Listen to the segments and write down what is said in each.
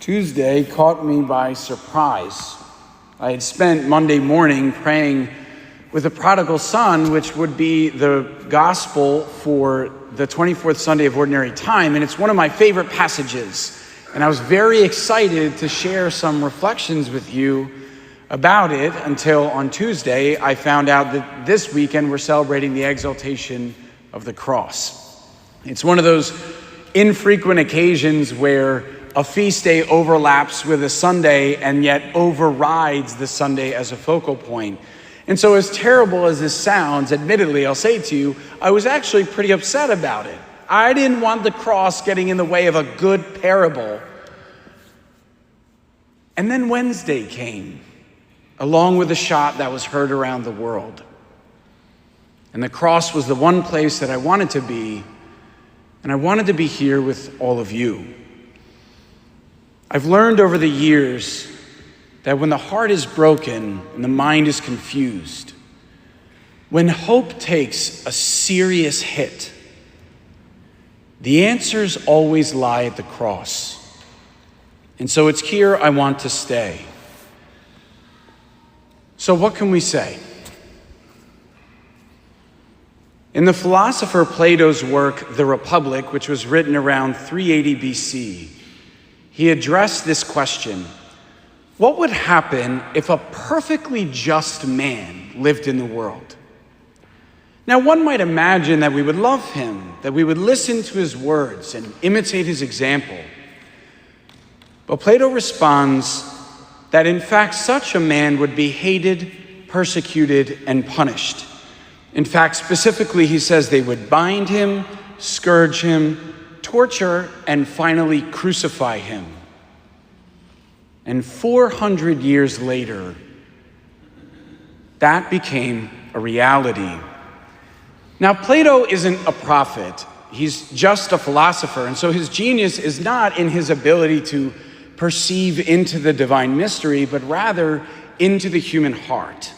Tuesday caught me by surprise. I had spent Monday morning praying with the prodigal son, which would be the gospel for the 24th Sunday of Ordinary Time, and it's one of my favorite passages. And I was very excited to share some reflections with you about it until on Tuesday I found out that this weekend we're celebrating the Exaltation of the cross. It's one of those infrequent occasions where a feast day overlaps with a Sunday and yet overrides the Sunday as a focal point. And so as terrible as this sounds, admittedly, I'll say to you, I was actually pretty upset about it. I didn't want the cross getting in the way of a good parable. And then Wednesday came, along with a shot that was heard around the world. And the cross was the one place that I wanted to be, and I wanted to be here with all of you. I've learned over the years that when the heart is broken and the mind is confused, when hope takes a serious hit, the answers always lie at the cross. And so it's here I want to stay. So what can we say? In the philosopher Plato's work, The Republic, which was written around 380 BC, he addressed this question: what would happen if a perfectly just man lived in the world? Now, one might imagine that we would love him, that we would listen to his words and imitate his example. But Plato responds that in fact such a man would be hated, persecuted, and punished. In fact, specifically, he says they would bind him, scourge him, torture, and finally crucify him. And 400 years later, that became a reality. Now, Plato isn't a prophet. He's just a philosopher. And so his genius is not in his ability to perceive into the divine mystery, but rather into the human heart.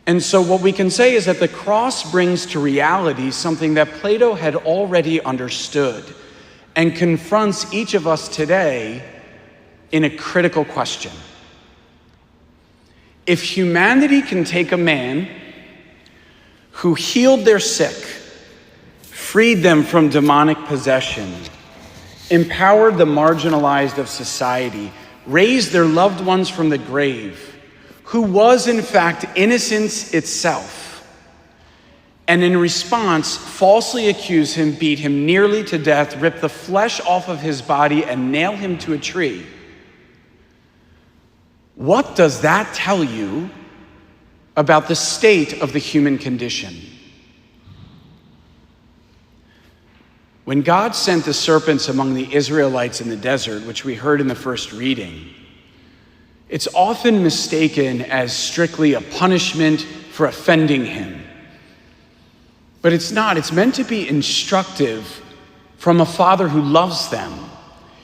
And so what we can say is that the cross brings to reality something that Plato had already understood and confronts each of us today in a critical question. If humanity can take a man who healed their sick, freed them from demonic possession, empowered the marginalized of society, raised their loved ones from the grave, who was in fact innocence itself, and in response falsely accuse him, beat him nearly to death, rip the flesh off of his body, and nail him to a tree, what does that tell you about the state of the human condition? When God sent the serpents among the Israelites in the desert, which we heard in the first reading, it's often mistaken as strictly a punishment for offending him. But it's not. It's meant to be instructive from a father who loves them.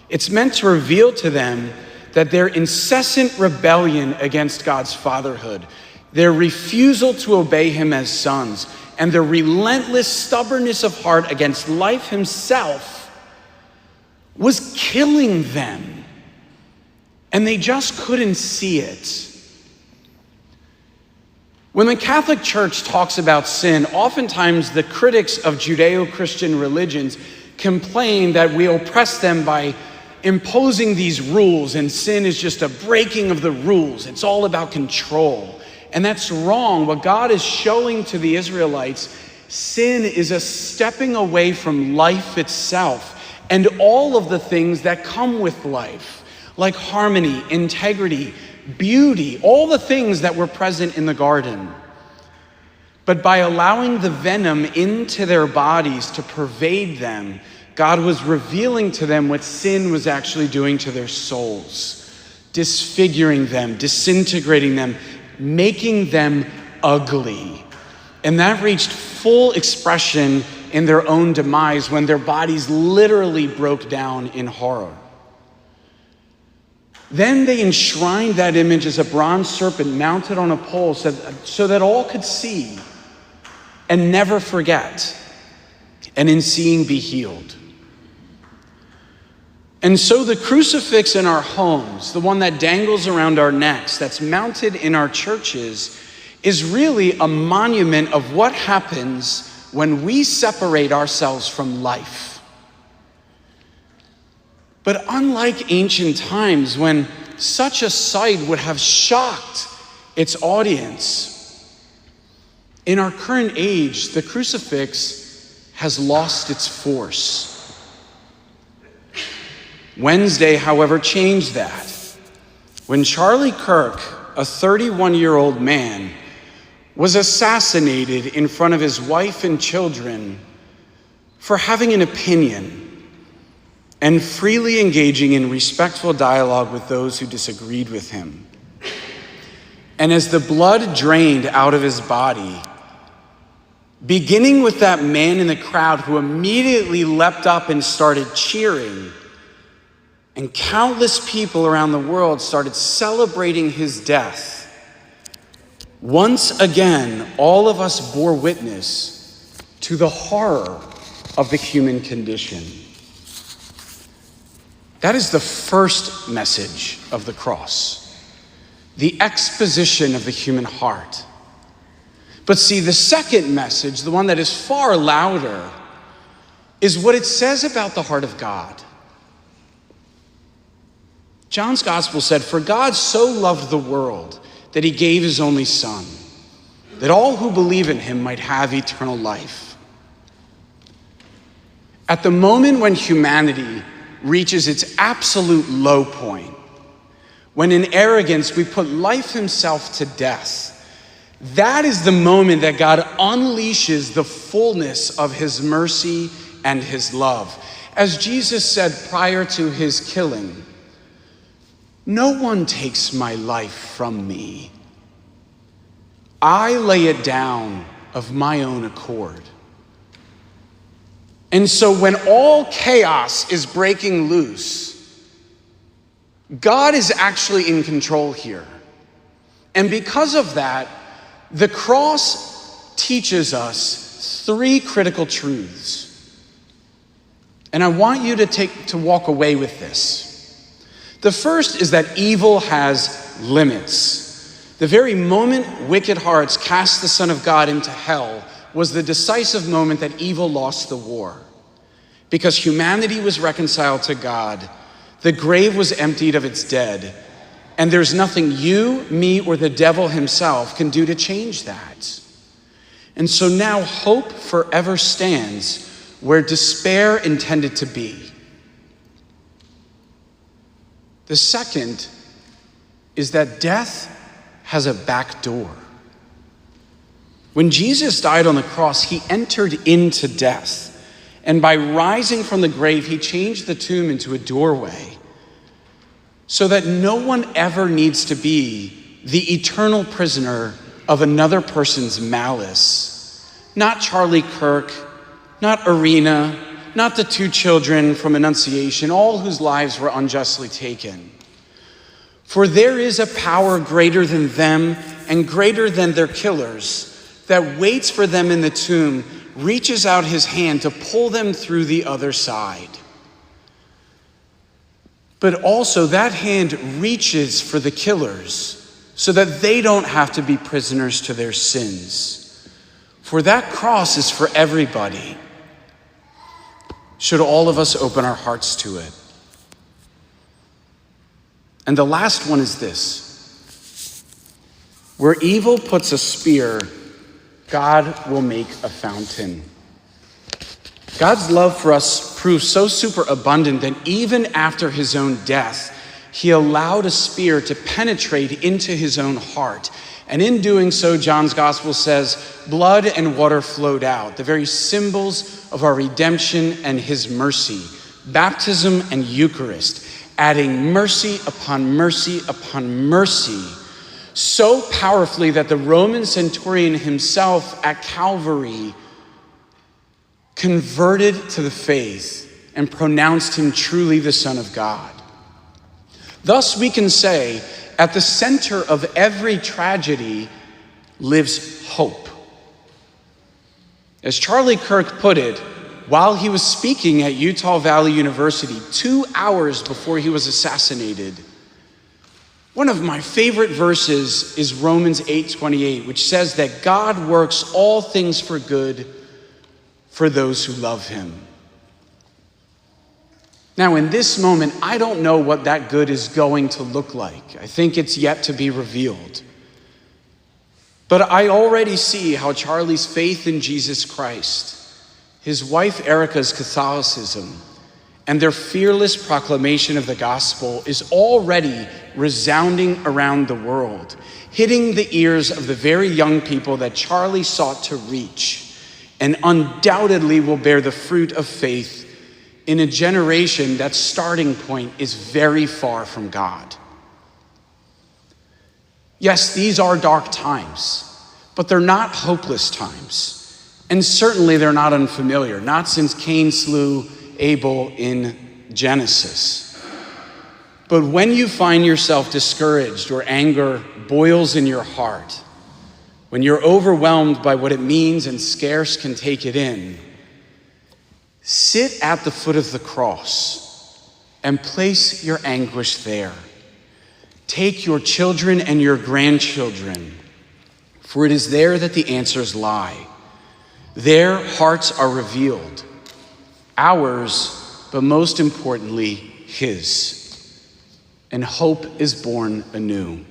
It's meant to reveal to them that their incessant rebellion against God's fatherhood, their refusal to obey him as sons, and their relentless stubbornness of heart against life himself was killing them. And they just couldn't see it. When the Catholic Church talks about sin, oftentimes the critics of Judeo-Christian religions complain that we oppress them by imposing these rules, and sin is just a breaking of the rules. It's all about control. And that's wrong. What God is showing to the Israelites, sin is a stepping away from life itself and all of the things that come with life, like harmony, integrity, beauty, all the things that were present in the garden. But by allowing the venom into their bodies to pervade them, God was revealing to them what sin was actually doing to their souls, disfiguring them, disintegrating them, making them ugly. And that reached full expression in their own demise when their bodies literally broke down in horror. Then they enshrined that image as a bronze serpent mounted on a pole so that all could see and never forget, and in seeing be healed. And so the crucifix in our homes, the one that dangles around our necks, that's mounted in our churches, is really a monument of what happens when we separate ourselves from life. But unlike ancient times, when such a sight would have shocked its audience, in our current age, the crucifix has lost its force. Wednesday, however, changed that. When Charlie Kirk, a 31-year-old man, was assassinated in front of his wife and children for having an opinion and freely engaging in respectful dialogue with those who disagreed with him. And as the blood drained out of his body, beginning with that man in the crowd who immediately leapt up and started cheering, and countless people around the world started celebrating his death, once again, all of us bore witness to the horror of the human condition. That is the first message of the cross, the exposition of the human heart. But see, the second message, the one that is far louder, is what it says about the heart of God. John's gospel said, "For God so loved the world that he gave his only Son, that all who believe in him might have eternal life." At the moment when humanity reaches its absolute low point, when in arrogance we put life himself to death, that is the moment that God unleashes the fullness of his mercy and his love. As Jesus said prior to his killing, "No one takes my life from me. I lay it down of my own accord." And so when all chaos is breaking loose, God is actually in control here. And because of that, the cross teaches us three critical truths. And I want you to walk away with this. The first is that evil has limits. The very moment wicked hearts cast the Son of God into hell was the decisive moment that evil lost the war. Because humanity was reconciled to God, the grave was emptied of its dead, and there's nothing you, me, or the devil himself can do to change that. And so now hope forever stands where despair intended to be. The second is that death has a back door. When Jesus died on the cross, he entered into death. And by rising from the grave, he changed the tomb into a doorway so that no one ever needs to be the eternal prisoner of another person's malice. Not Charlie Kirk, not Irina, not the two children from Annunciation, all whose lives were unjustly taken. For there is a power greater than them and greater than their killers that waits for them in the tomb, reaches out his hand to pull them through the other side. But also that hand reaches for the killers so that they don't have to be prisoners to their sins. For that cross is for everybody. Should all of us open our hearts to it? And the last one is this: where evil puts a spear, God will make a fountain. God's love for us proves so superabundant that even after his own death, he allowed a spear to penetrate into his own heart. And in doing so, John's gospel says, blood and water flowed out, the very symbols of our redemption and his mercy, baptism and Eucharist, adding mercy upon mercy upon mercy, so powerfully that the Roman centurion himself at Calvary converted to the faith and pronounced him truly the Son of God. Thus we can say, at the center of every tragedy lives hope. As Charlie Kirk put it, while he was speaking at Utah Valley University 2 hours before he was assassinated. One of my favorite verses is Romans 8:28, which says that God works all things for good for those who love him. Now, in this moment, I don't know what that good is going to look like. I think it's yet to be revealed. But I already see how Charlie's faith in Jesus Christ, his wife Erica's Catholicism, and their fearless proclamation of the gospel is already resounding around the world, hitting the ears of the very young people that Charlie sought to reach, and undoubtedly will bear the fruit of faith in a generation that starting point is very far from God. Yes, these are dark times, but they're not hopeless times. And certainly they're not unfamiliar, not since Cain slew Abel in Genesis. But when you find yourself discouraged or anger boils in your heart, when you're overwhelmed by what it means and scarce can take it in, sit at the foot of the cross and place your anguish there. Take your children and your grandchildren, for it is there that the answers lie. Their hearts are revealed, ours, but most importantly, his. And hope is born anew.